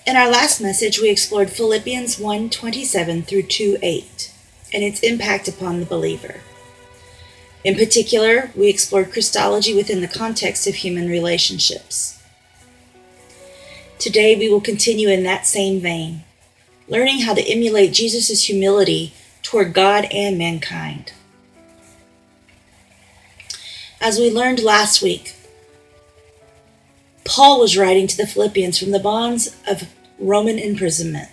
In our last message, we explored Philippians 1:27 through 2:8 and its impact upon the believer. In particular, we explored Christology within the context of human relationships. Today, we will continue in that same vein, learning how to emulate Jesus' humility toward God and mankind. As we learned last week, Paul was writing to the Philippians from the bonds of Roman imprisonment.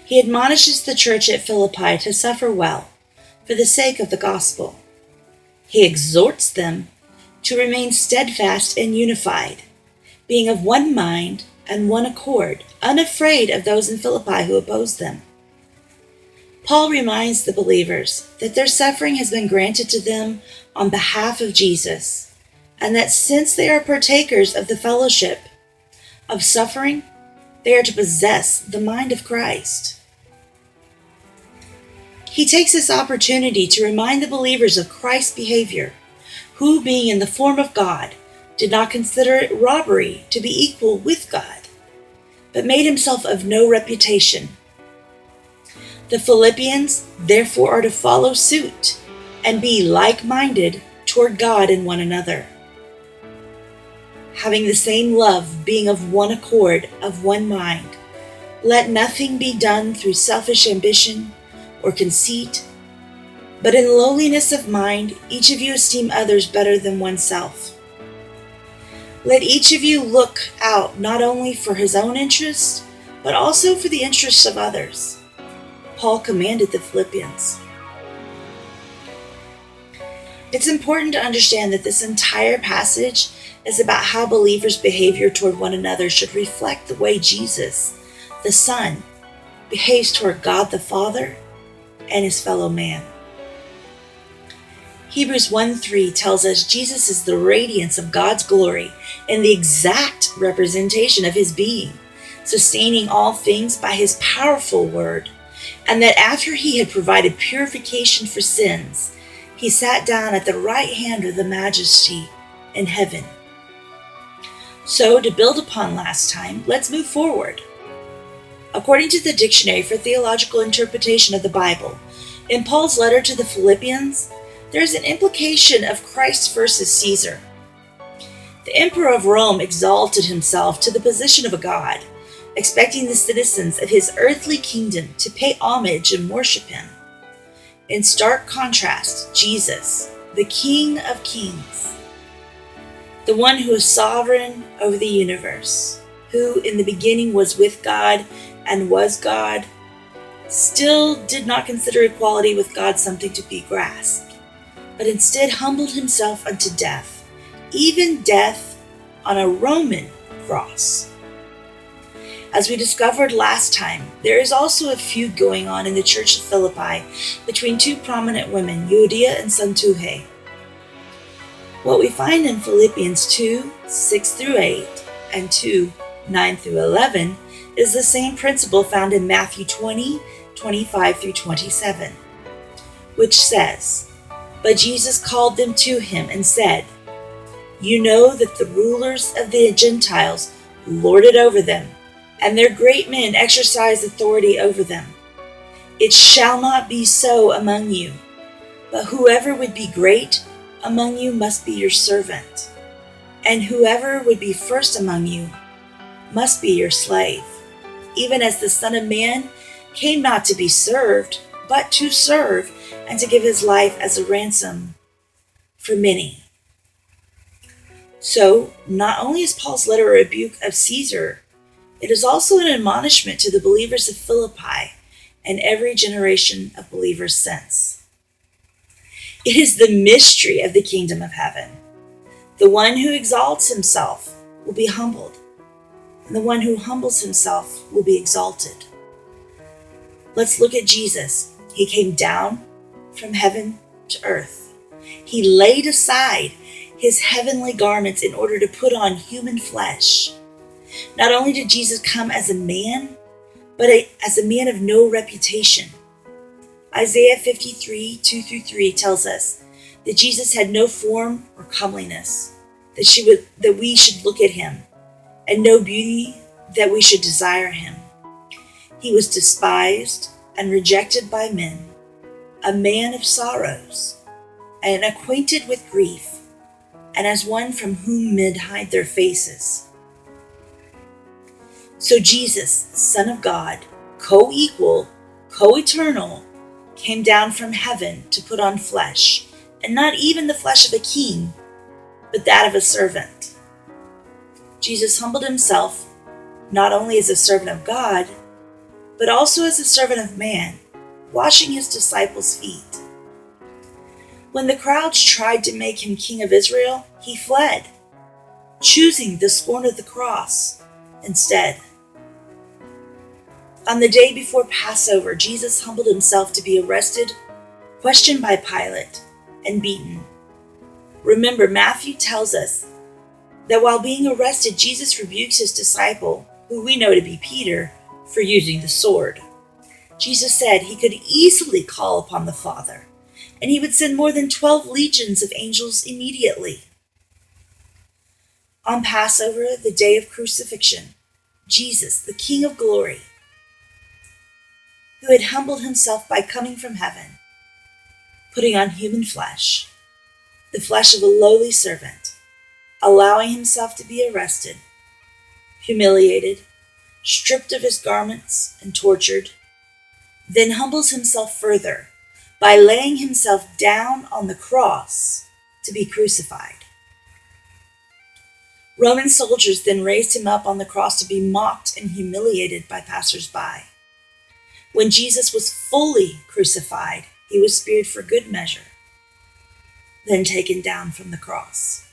He admonishes the church at Philippi to suffer well for the sake of the gospel. He exhorts them to remain steadfast and unified, being of one mind and one accord, unafraid of those in Philippi who oppose them. Paul reminds the believers that their suffering has been granted to them on behalf of Jesus, and that since they are partakers of the fellowship of suffering, they are to possess the mind of Christ. He takes this opportunity to remind the believers of Christ's behavior, who, being in the form of God, did not consider it robbery to be equal with God, but made himself of no reputation. The Philippians, therefore, are to follow suit and be like-minded toward God and one another, having the same love, being of one accord, of one mind. Let nothing be done through selfish ambition or conceit, but in lowliness of mind, each of you esteem others better than oneself. Let each of you look out not only for his own interests, but also for the interests of others. Paul commanded the Philippians. It's important to understand that this entire passage is about how believers' behavior toward one another should reflect the way Jesus, the Son, behaves toward God the Father and his fellow man. Hebrews 1:3 tells us Jesus is the radiance of God's glory and the exact representation of his being, sustaining all things by his powerful word, and that after he had provided purification for sins, he sat down at the right hand of the Majesty in heaven. So, to build upon last time, let's move forward. According to the Dictionary for Theological Interpretation of the Bible, in Paul's letter to the Philippians, there is an implication of Christ versus Caesar. The emperor of Rome exalted himself to the position of a god, expecting the citizens of his earthly kingdom to pay homage and worship him. In stark contrast, Jesus, the King of Kings, the one who is sovereign over the universe, who in the beginning was with God and was God, still did not consider equality with God something to be grasped, but instead humbled himself unto death, even death on a Roman cross. As we discovered last time, there is also a feud going on in the church of Philippi between two prominent women, Euodia and Syntyche. What we find in Philippians 2:6 through 8 and 2:9 through 11 is the same principle found in Matthew 20:25 through 27, which says, "But Jesus called them to him and said, You know that the rulers of the Gentiles lord it over them, and their great men exercise authority over them. It shall not be so among you, but whoever would be great among you must be your servant, and whoever would be first among you must be your slave, even as the Son of Man came not to be served, but to serve, and to give his life as a ransom for many." So, not only is Paul's letter a rebuke of Caesar, it is also an admonishment to the believers of Philippi and every generation of believers since. It is the mystery of the kingdom of heaven. The one who exalts himself will be humbled, and the one who humbles himself will be exalted. Let's look at Jesus. He came down from heaven to earth. He laid aside his heavenly garments in order to put on human flesh. Not only did Jesus come as a man, but as a man of no reputation. Isaiah 53:2 through 3 tells us that Jesus had no form or comeliness, that we should look at him, and no beauty that we should desire him. He was despised and rejected by men, a man of sorrows, and acquainted with grief, and as one from whom men hide their faces. So Jesus, Son of God, co-equal, co-eternal, came down from heaven to put on flesh, and not even the flesh of a king, but that of a servant. Jesus humbled himself not only as a servant of God, but also as a servant of man, washing his disciples' feet. When the crowds tried to make him king of Israel, he fled, choosing the scorn of the cross instead. On the day before Passover, Jesus humbled himself to be arrested, questioned by Pilate, and beaten. Remember, Matthew tells us that while being arrested, Jesus rebukes his disciple, who we know to be Peter, for using the sword. Jesus said he could easily call upon the Father, and he would send more than 12 legions of angels immediately. On Passover, the day of crucifixion, Jesus, the King of glory, who had humbled himself by coming from heaven, putting on human flesh, the flesh of a lowly servant, allowing himself to be arrested, humiliated, stripped of his garments, and tortured, then humbles himself further by laying himself down on the cross to be crucified. Roman soldiers then raised him up on the cross to be mocked and humiliated by passers-by. When Jesus was fully crucified, he was speared for good measure, then taken down from the cross.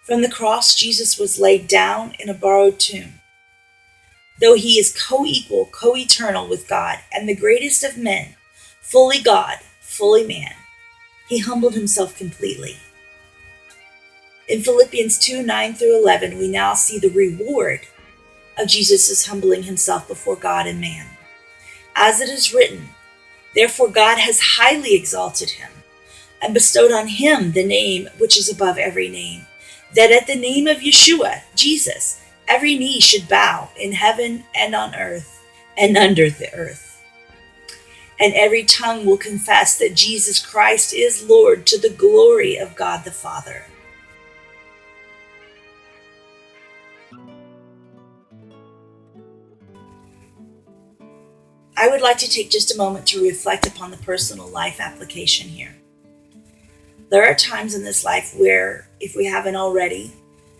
From the cross, Jesus was laid down in a borrowed tomb. Though he is co-equal, co-eternal with God, and the greatest of men, fully God, fully man, he humbled himself completely. In Philippians 2:9-11, we now see the reward of Jesus' humbling himself before God and man. As it is written, therefore God has highly exalted him and bestowed on him the name which is above every name, that at the name of Yeshua, Jesus, every knee should bow in heaven and on earth and under the earth. And every tongue will confess that Jesus Christ is Lord, to the glory of God the Father. I would like to take just a moment to reflect upon the personal life application here. There are times in this life where, if we haven't already,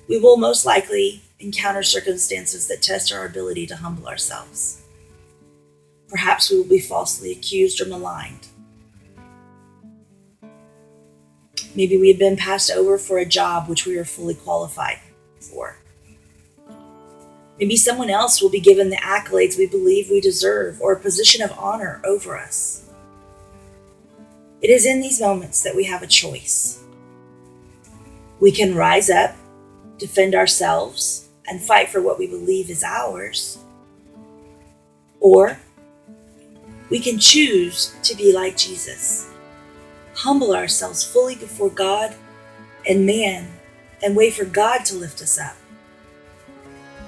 we will most likely encounter circumstances that test our ability to humble ourselves. Perhaps we will be falsely accused or maligned. Maybe we have been passed over for a job which we are fully qualified for. Maybe someone else will be given the accolades we believe we deserve, or a position of honor over us. It is in these moments that we have a choice. We can rise up, defend ourselves, and fight for what we believe is ours. Or we can choose to be like Jesus, humble ourselves fully before God and man, and wait for God to lift us up.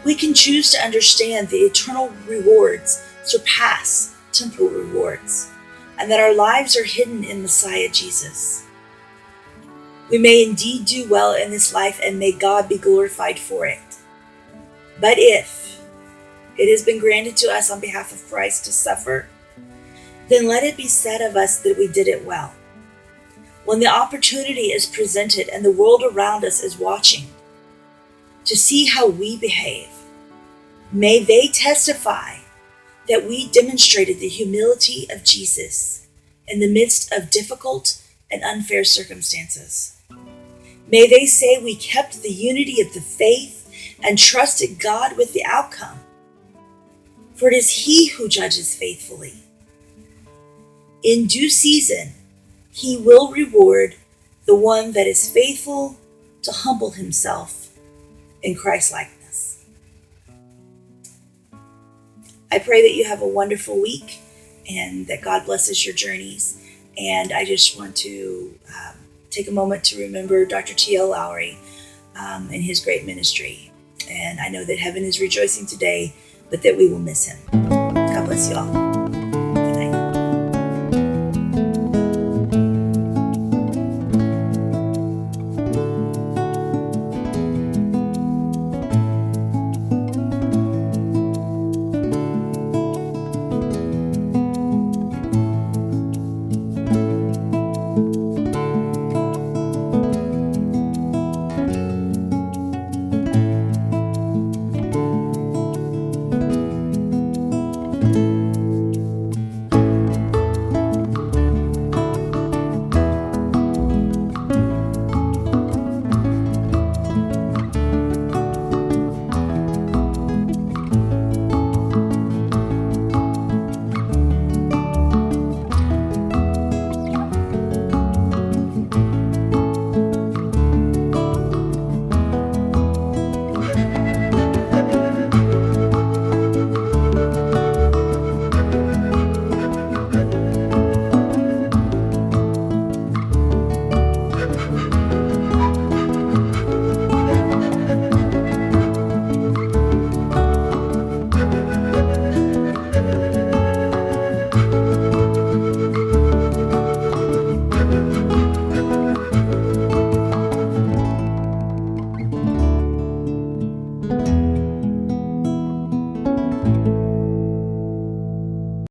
We can choose to understand the eternal rewards surpass temporal rewards, and that our lives are hidden in Messiah Jesus. We may indeed do well in this life, and may God be glorified for it. But if it has been granted to us on behalf of Christ to suffer, then let it be said of us that we did it well. When the opportunity is presented and the world around us is watching to see how we behave, may they testify that we demonstrated the humility of Jesus in the midst of difficult and unfair circumstances. May they say we kept the unity of the faith and trusted God with the outcome, for it is He who judges faithfully. In due season, He will reward the one that is faithful to humble himself in Christ-likeness. I pray that you have a wonderful week and that God blesses your journeys. And I just want to take a moment to remember Dr. T.L. Lowry and his great ministry. And I know that heaven is rejoicing today, but that we will miss him. God bless you all.